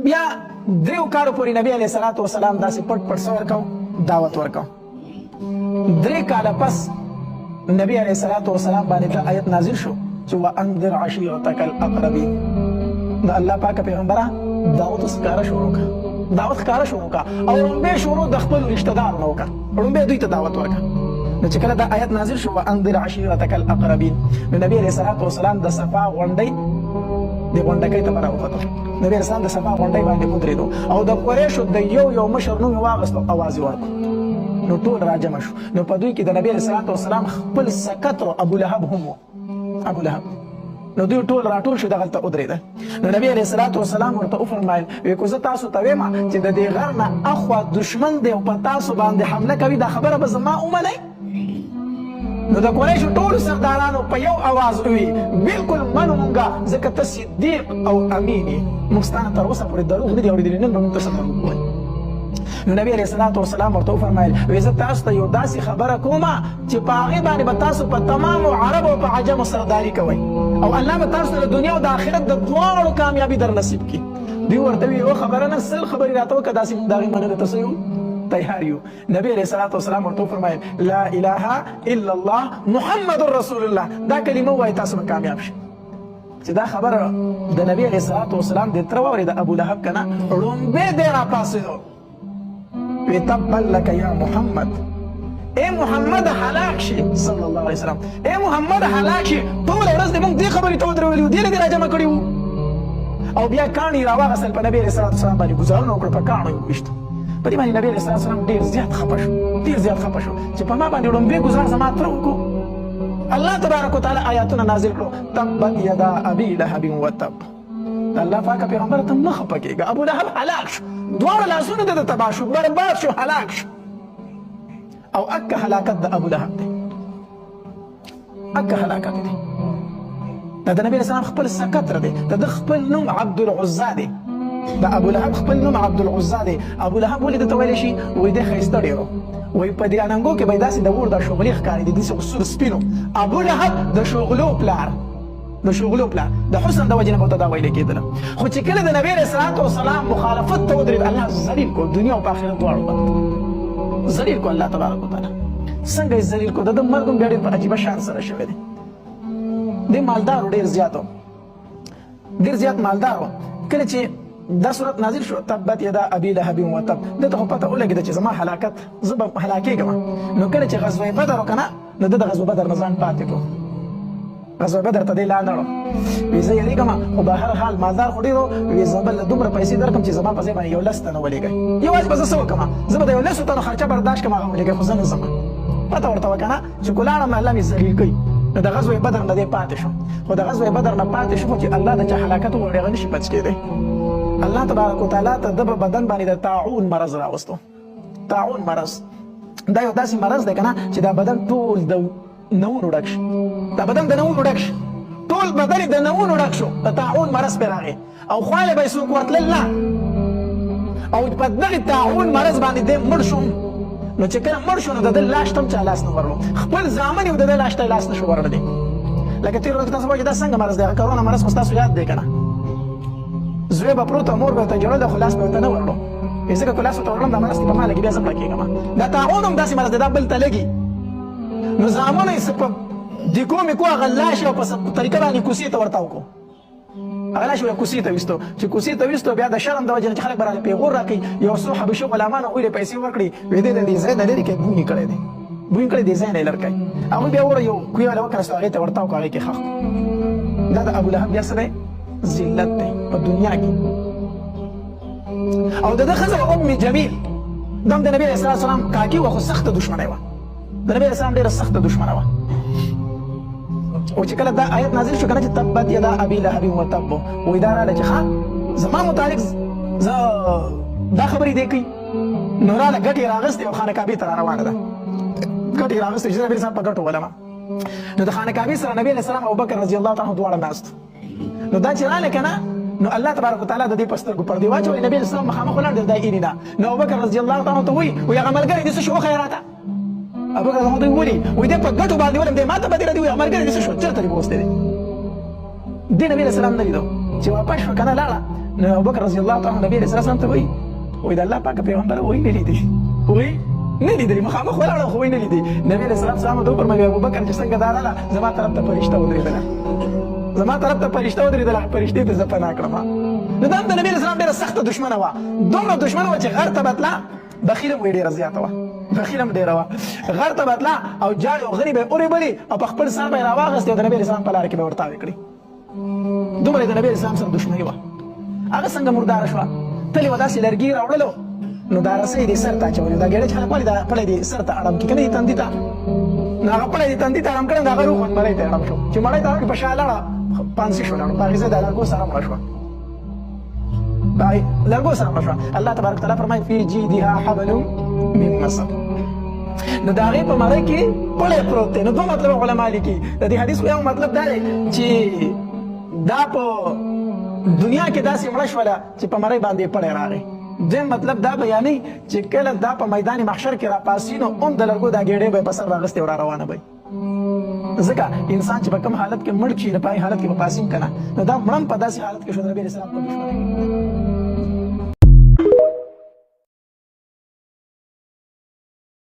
بیا دریو کالو پورې نبی علیه الصلاة والسلام داسې پټ پټ څه ورکو دعوت ورکو 3 کاله پس نبی علیه الصلاة والسلام باندې دا آیت نازل شو چې وانذر عشیرتک الاقربین د الله پاک پیغمبره دعوت ښکاره شروع کړه دعوت ښکاره شروع کړه او لومبې شروع د خپلو رشته دارو نه وکړه لومبې دوی ته دعوت ورکړه نو چې کله دا آیت نازل شو وانذر عشیرتک الاقربین نو نبی علیه الصلاة والسلام د صفا غونډۍ د غونډکۍ ته به راوخته نبی علیه السلام د صفا غونډۍ باندې ودرېدو او د قریشو د یو مشر نوم یې واخیستو اواز یې ورکړو نو ټول راجمع شو نو په دوی کې د نبی علیه الصلاة والسلام خپل سکتر ابو لهب هم ابو لهب نو دوی ټول راټول شو دغلته ودرېده نو نبی علیه الصلاة والسلام ورته وفرمایل وایي که زه تاسو ته وایم چې د دې غر نه اخوا دشمن دی او په تاسو باندې حمله کوي دا خبره به زما ومنئ نو د قریشو ټولو سردارانو په یو اواز ووي بلکل منو مونږه ځکه ته صدیق او امین یې موږ ستا نه تر اوسه پورې دروغ نه دي اورېدلي نن به موږ ته څه دروغ ووایي نو نبی علیه الصلاة والسلام ورته وفرمایل وایي زه تاسو ته یو داسې خبره کومه چې په هغې باندې به تاسو په تمامو عربو او په عجمو سرداري کوئ او الله به تاسو ته د دنیا او د آخرت د دواړو کامیابي در نصیب کړي دوی ورته وایي یوه خبره نه 100 خبرې راته وکړه داسې موږ د هغې منلو ته څه یو تیار یو نبی علیه الصلاة والسلام ورته وفرمایل لا اله الا الله محمد رسول الله دا کلمه ووایي تاسو به کامیاب شئ چې دا خبره د نبی علیه الصلاة والسلام د تره واورېده ابو لهب که نه ړومبې دی راپاڅېدو وی تبا لك یا محمد اے محمد هلاک شي صلی الله علیه وسلم اے محمد هلاک شي ټوله ورځ دې موږ دې خبرې ته ودرولي وو دې نه دې راجمع کړي وو او بیا کاڼي راواغېستل په نبي علیه الصلاة والسلام باندې ګزارونه وکړه په کاڼو یې وویشته په دې باندې نبي علیه الصلاة والسلام ډېر زیات خفه شو ډېر زیات خفه شو چې په ما باندې ړومبې ګزار زما تره وکړو الله تبارک وتعالی آیاتونه نازل کړو تبت یدا ابي لهب وتب الله پاک پیغمبر ته مخ پکېږه ابو لهب هلاک شو دواړه لاسونه د تباه شو برباد شو هلاک شو او اکه هلاکت د ابو لهب دی اکه هلاکت دی دا د نبی اسلام خپل سکتر دی د خپل نوم عبدالعزا دی د ابو لهب خپل نوم عبدالعزا دی ابو لهب ولې درته ویلی شي وایي دی ښایسته ډېر وایي په دې اننګو کې به یې داسې د اور دا شغلې ښکارېدې داسې سور سپینو ابو لهب د شغلو پلار د شغلو پلان د حسن د وجې نه به ورته دا ویلې کېدله خو چې کله د نبي علیه الصلاة والسلام مخالفت ته ودرېد الله ذلیل کړو دنیا او په آخرت دواړو باندې ذلیل کړو الله تبارک وتعالی څنګه یې ذلیل کړو د ده مرګ هم بیا ډېر په عجیبه شان سره شوی دی دی مالدار و ډېر زیات ډېر زیات مالدار و کله چې دا صورت نازل شو تبت یدا ابي لهب وتب ده ته خو پته ولګېده چې زما هلاکت زه به هلاکېږم نو کله چې غزوه بدر و که نه نو ده د غزوه بدر نه ځان پاتې کړو غزوه بدر ته دی لاندړو وی زه یېرېږم خو به هر حال مالدار خو ډېر وی زه به دومره پیسې درکړم چې زما په ځای باندې 11 تنه ولېږئ یوازې به زه څه وکړم زه به د 11 تنو خرچه برداشت کړم هغه ولېږئ خو زه نه ځم پته ورته وه که نه چې که لاړم الله مې ذلیل کوي نو د غزوه بدر نه دی پاتې شو خو د غزوه بدر نه پاتې شو چې الله د چا هلاکت وغواړي هغه نشي بچ کېدی الله تبارک وتعالی ته د بدن باندې د طاعون مرض راوستو طاعون مرض دا یو داسې مرض دی که نه چې دا بدن ټول د نوونو ډک شي دا بدن د نوونو ډک شي ټول بدن یې د نوونو ډک شو د طاعون مرض پرې راغی او خواله به یې څوک ورتلل نه او په دغې طاعون مرض باندې دی مړ شو نو چې کله مړ شو نو د ده لاش ته هم چا لاس نه ورلو خپل زامن یې د ده لاش ته لاس نه شو ورړلی لکه تېره ورځ تاسو وایي دا څنګه مرض دی هغه کرونا مرض خو ستاسو یاد دی که نه زوی به پروت او مور به ورته جوړل خو لاس به ورته نه ورلو ځکه که لاس ورته ورلم دا مرض کې به ما لګي بیا زه مړه کېږم دا طاعون هم داسې مرض دی دا بل ته لګي نو زامنو یې څه په دیکو میکو هغه لاش او په طریقه باندې کوسې ته ورته وکړو هغه لاش یې کوسې ته ویستو چې کوسې ته ویستو بیا د شرم د وجې نه چې خلک به رانه پیغور راکوي یو څو حبشو غلامانو هغوی له پیسې ورکړي ویې دی د دې ځای نه لرې کړی بوی یې کړی دی بوی یې کړی دې ځای نه یې لر کوي هغوی بیا وره یو کوی والا وکړستو هغې ته ورته وکړو هغې کې ښخ دا د ابولهب بیا څه دی ذلت دی په دنیا کې او د ده ښځه ام جمیل دا هم د نبي علیه الصلاة والسلام کاکي وه خو سخته دشمنی وه د نبی اسلام ډېره سخته دشمنه وه او چې کله دا آیت نازل شو که نه چې تبت یدا ابي لهب وتب وایي دا راله چې ښه زما متعلق زه دا خبرې دی کوي نو راله ګټې یې راغستې او خانه کعبې ته را روانه ده ګټې یې راغستې چې نبي اسلام په ګټو ولمه نو د خانه کعبې سره نبي علیه السلام ابوبکر رضی الله تعالی عنه دواړه ناست نو دا چې راله که نه نو الله تبارک وتعالی د دې په سترګو پردې واچولې نبي علیه السلام مخامخ ولاړ دی دا ایرې نه نو ابوبکر رضی الله تعالی عنه ته وایي وایي هغه ملګری دې څه شو وښیه راته ابوبکر رضی الله عنه ولي وایي دی په ګټو باندې ولم دی ما ته به دې راځي وایي هغه ملګری دې څه شو چېرته دې بوستی دی دې نبي علیه السلام نه لیدو چې واپس شوه که نه لاړه نو ابوبکر رضی الله تعالی عنہ نبی علیہ السلام ته وایي د الله پاک پیغمبر وایي نه لیدي وایي نه لیدلی مخامخ ولاړه خو یې نه لیدي نبی علیہ السلام ته وفرمایي ابوبکر چې څنګه دا راغله زما طرف ته فرشته ودرېدله زما طرف ته فرشته ودرېدله فرشتې ته زه پناه کړم نو دا هم د نبي علیہ السلام ډېره سخته دښمنه وه دومره دښمنه وه چې غر ته به تله بخیله مو یې ډېره زیاته وه بخیله هم ډېره وه غر ته به تله او جاړې او غرې به یې اورېبلې او په خپل سر به یې راواغستې او د نبي علیہ السلام په لاره کې به یې ورتاوې کړې دومره یې د نبي علیہ السلام سره دښمني وه هغه څنګه مرداره شوه تلې وه داسې لرګي یې راوړلو نو دا رسۍ دې سر ته اچولې دا ګېډه چې خلک ولې دا پړی دې سر ته اړم کړي که نه دې تندي ته نو هغه پړی دې تندي ته اړم کړی نو هغه روغ مړی ته اړم شو چې مړی ته هغه په شا لاړه پانسي شوله نو په هغې ځای د لرګو سره مړه شوه لرګو سره مړه شوه الله تبارک تعالی فرمایي فی جیدها حبل من مسد نو د هغې په مرۍ کې پړی پروت دی نو دوه مطلب علما لیکي د دې حدیث یو مطلب دا دی چې دا په دنیا کې داسې مړه شوله چې په مرۍ باندې پړی راغی دویم مطلب دا بیانوي چې کله دا په میدان محشر کې راپاسي نو هم د لرګو دا ګېډې به یې په سر راغستې او را روانه به ځکه انسان چې په کوم حالت کې مړ شي نو په هغې حالت کې به پاسي هم که نه نو دا مړه هم په داسې حالت کې شو د نبي علیه السلام په دښمنۍ